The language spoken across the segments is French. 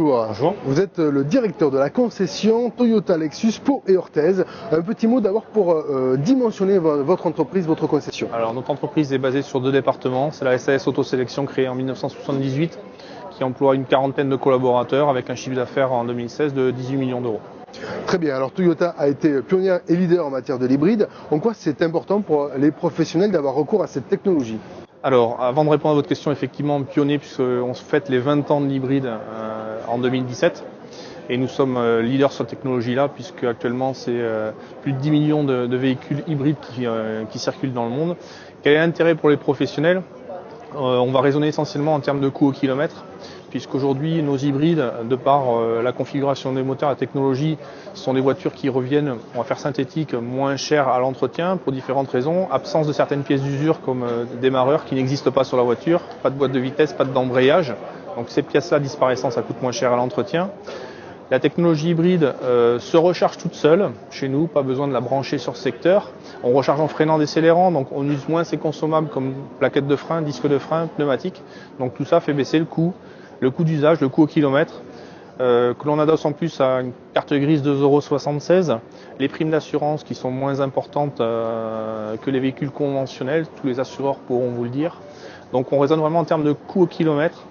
bonjour. Bonjour. Vous êtes le directeur de la concession Toyota Lexus Pau et Orthez. Un petit mot d'abord pour dimensionner votre entreprise, votre concession. Alors notre entreprise est basée sur 2 départements. C'est la SAS Autosélection créée en 1978 qui emploie une quarantaine de collaborateurs avec un chiffre d'affaires en 2016 de 18 millions d'euros. Très bien, alors Toyota a été pionnière et leader en matière de l'hybride. En quoi c'est important pour les professionnels d'avoir recours à cette technologie? Alors avant de répondre à votre question, effectivement pionnier puisqu'on fête les 20 ans de l'hybride en 2017. Et nous sommes leaders sur cette technologie-là, puisque actuellement c'est plus de 10 millions de véhicules hybrides qui circulent dans le monde. Quel est l'intérêt pour les professionnels? On va raisonner essentiellement en termes de coût au kilomètre, puisqu'aujourd'hui nos hybrides, de par la configuration des moteurs, la technologie, sont des voitures qui reviennent, on va faire synthétique, moins chères à l'entretien pour différentes raisons. Absence de certaines pièces d'usure comme démarreur qui n'existent pas sur la voiture, pas de boîte de vitesse, pas d'embrayage. Donc ces pièces-là disparaissant, ça coûte moins cher à l'entretien. La technologie hybride se recharge toute seule chez nous, pas besoin de la brancher sur ce secteur. On recharge en freinant, décélérant, donc on use moins ses consommables comme plaquettes de frein, disques de frein, pneumatiques. Donc tout ça fait baisser le coût d'usage, le coût au kilomètre. Que l'on adosse en plus à une carte grise de 2,76 €, les primes d'assurance qui sont moins importantes que les véhicules conventionnels, tous les assureurs pourront vous le dire. Donc on raisonne vraiment en termes de coût au kilomètre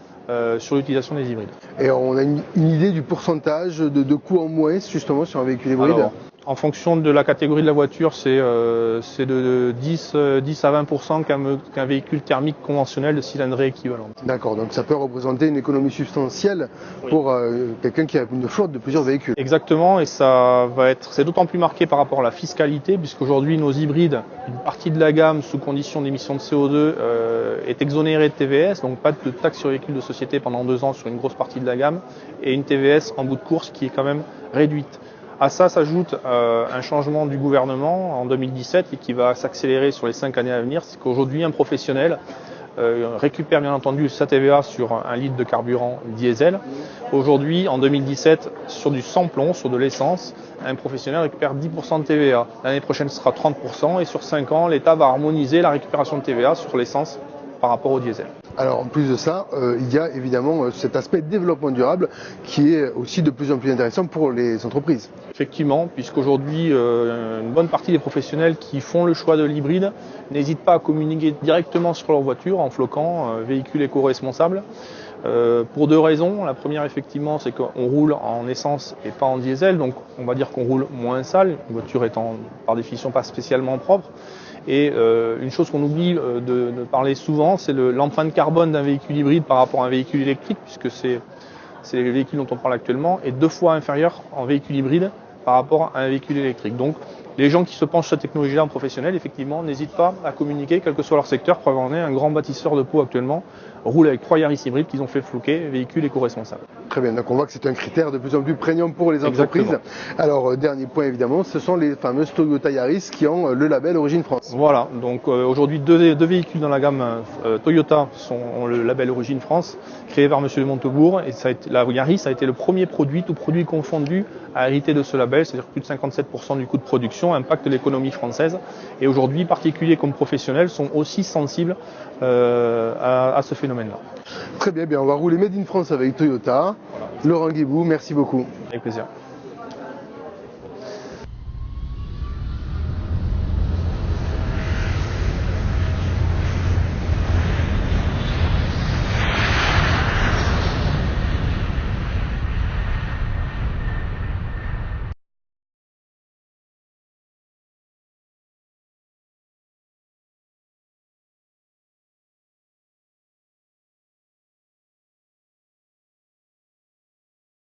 sur l'utilisation des hybrides. Et on a une idée du pourcentage de coût en moins justement sur un véhicule hybride? Alors, en fonction de la catégorie de la voiture, c'est de 10 à 20% qu'un véhicule thermique conventionnel de cylindrée équivalente. D'accord, donc ça peut représenter une économie substantielle pour quelqu'un qui a une flotte de plusieurs véhicules. Exactement, et c'est d'autant plus marqué par rapport à la fiscalité, puisqu'aujourd'hui nos hybrides, une partie de la gamme sous condition d'émission de CO2 est exonérée de TVS, donc pas de taxe sur véhicules de société pendant 2 ans sur une grosse partie de la gamme, et une TVS en bout de course qui est quand même réduite. À ça s'ajoute un changement du gouvernement en 2017 et qui va s'accélérer sur les 5 années à venir. C'est qu'aujourd'hui, un professionnel récupère bien entendu sa TVA sur 1 litre de carburant diesel. Aujourd'hui, en 2017, sur du sans-plomb, sur de l'essence, un professionnel récupère 10% de TVA. L'année prochaine, ce sera 30% et sur 5 ans, l'État va harmoniser la récupération de TVA sur l'essence par rapport au diesel. Alors en plus de ça, il y a évidemment cet aspect développement durable qui est aussi de plus en plus intéressant pour les entreprises. Effectivement, puisqu'aujourd'hui, une bonne partie des professionnels qui font le choix de l'hybride n'hésitent pas à communiquer directement sur leur voiture en floquant véhicule éco-responsable. Pour 2 raisons. La première, effectivement, c'est qu'on roule en essence et pas en diesel, donc on va dire qu'on roule moins sale, une voiture étant par définition pas spécialement propre. Et une chose qu'on oublie de parler souvent, c'est l'empreinte carbone d'un véhicule hybride par rapport à un véhicule électrique, puisque c'est le véhicule dont on parle actuellement, est 2 fois inférieur en véhicule hybride par rapport à un véhicule électrique. Donc les gens qui se penchent sur cette technologie-là en professionnel, effectivement, n'hésitent pas à communiquer, quel que soit leur secteur. Preuve en est, un grand bâtisseur de Pau actuellement roule avec 3 Yaris hybrides qu'ils ont fait floquer, véhicules éco-responsables. Très bien, donc on voit que c'est un critère de plus en plus prégnant pour les entreprises. Exactement. Alors dernier point évidemment, ce sont les fameuses Toyota Yaris qui ont le label Origine France. Voilà, donc aujourd'hui 2 véhicules dans la gamme Toyota ont le label Origine France, créé par Monsieur de Montebourg, et la Yaris a été le premier produit, tout produit confondu, à hériter de ce label, c'est-à-dire plus de 57% du coût de production, impacte l'économie française. Et aujourd'hui, particuliers comme professionnels sont aussi sensibles à ce phénomène-là. Très bien, on va rouler Made in France avec Toyota. Voilà. Laurent Guébou, merci beaucoup. Avec plaisir.